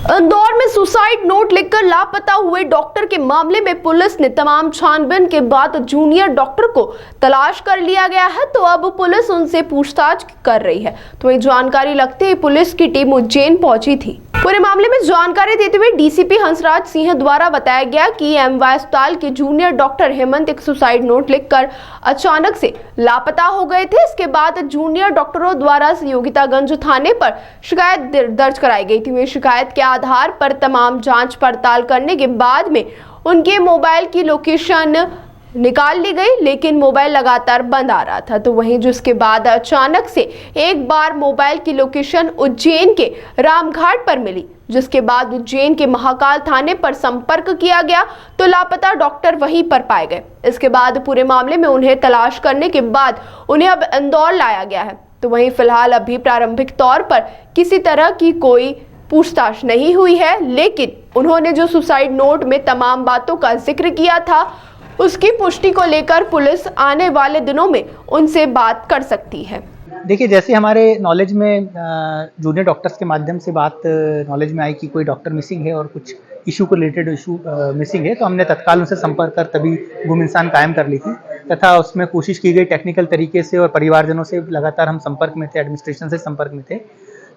इंदौर में suicide note लिखकर लापता हुए डॉक्टर के मामले में पुलिस ने तमाम छानबीन के बाद जूनियर डॉक्टर को तलाश कर लिया गया है, तो अब पुलिस उनसे पूछताछ कर रही है। तो ये जानकारी लगते ही पुलिस की टीम उज्जैन पहुंची थी। पूरे मामले में जानकारी देते हुए डीसीपी हंसराज सिंह द्वारा बताया गया कि एमवाय अस्पताल के जूनियर डॉक्टर हेमंत एक सुसाइड नोट लिखकर अचानक से लापता हो गए थे। इसके बाद जूनियर डॉक्टरों द्वारा योगितागंज थाने पर शिकायत दर्ज कराई गई थी। शिकायत के आधार पर तमाम जांच पड़ताल करने के बाद में उनके मोबाइल की लोकेशन निकाल ली गई, लेकिन मोबाइल लगातार बंद आ रहा था। तो वहीं जिसके बाद अचानक से एक बार मोबाइल की लोकेशन उज्जैन के रामघाट पर मिली, जिसके बाद उज्जैन के महाकाल थाने पर संपर्क किया गया तो लापता डॉक्टर वहीं पर पाए गए। इसके बाद पूरे मामले में उन्हें तलाश करने के बाद उन्हें अब इंदौर लाया गया है। तो वहीं फिलहाल अभी प्रारंभिक तौर पर किसी तरह की कोई पूछताछ नहीं हुई है, लेकिन उन्होंने जो सुसाइड नोट में तमाम बातों का जिक्र किया था उसकी पुष्टि को लेकर पुलिस आने वाले दिनों में उनसे बात कर सकती है। देखिए, जैसे हमारे नॉलेज में जूनियर डॉक्टर्स के माध्यम से बात नॉलेज में आई कि कोई डॉक्टर मिसिंग है और कुछ इशू को रिलेटेड इशू मिसिंग है, तो हमने तत्काल उनसे संपर्क कर तभी गुम इंसान कायम कर ली थी तथा उसमें कोशिश की गई टेक्निकल तरीके से, और परिवारजनों से लगातार हम संपर्क में थे, एडमिनिस्ट्रेशन से संपर्क में थे,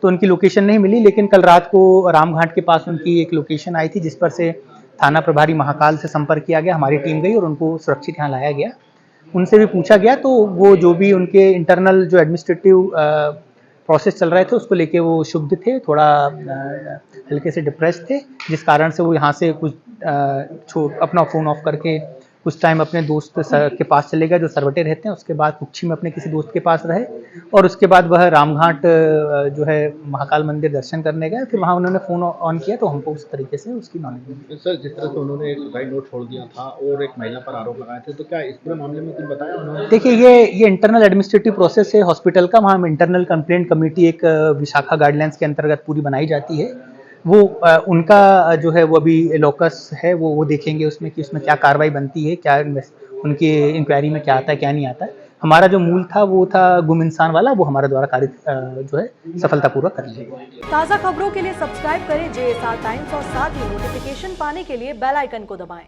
तो उनकी लोकेशन नहीं मिली। लेकिन कल रात को रामघाट के पास उनकी एक लोकेशन आई थी, जिस पर से थाना प्रभारी महाकाल से संपर्क किया गया। हमारी टीम गई और उनको सुरक्षित यहाँ लाया गया। उनसे भी पूछा गया तो वो जो भी उनके इंटरनल जो एडमिनिस्ट्रेटिव प्रोसेस चल रहे थे उसको लेके वो क्षुब्ध थे, थोड़ा हल्के से डिप्रेस थे, जिस कारण से वो यहाँ से कुछ अपना फ़ोन ऑफ करके कुछ टाइम अपने दोस्त के पास चले गए जो सरवटे रहते हैं। उसके बाद कुक्षी में अपने किसी दोस्त के पास रहे और उसके बाद वह रामघाट जो है महाकाल मंदिर दर्शन करने गए। फिर वहाँ उन्होंने फ़ोन ऑन किया तो हमको उस तरीके से उसकी नॉलेज मिली। सर, जिस तरह से उन्होंने एक सुसाइड नोट छोड़ दिया था और एक महिला पर आरोप लगाए थे, तो क्या इस पूरे मामले में कुछ बताया उन्होंने? देखिए, ये इंटरनल एडमिनिस्ट्रेटिव प्रोसेस है हॉस्पिटल का। वहाँ इंटरनल कंप्लेंट कमेटी एक विशाखा गाइडलाइंस के अंतर्गत पूरी बनाई जाती है। वो उनका जो है वो अभी लोकस है, वो देखेंगे उसमें कि उसमें क्या कार्रवाई बनती है, क्या उनकी इंक्वायरी में क्या आता है क्या नहीं आता है। हमारा जो मूल था वो था गुम इंसान वाला, वो हमारे द्वारा कार्य जो है सफलतापूर्वक कर लिया गया। ताज़ा खबरों के लिए सब्सक्राइब करें JSR टाइम्स और साथ ही नोटिफिकेशन पाने के लिए बेल आइकन को दबाएं।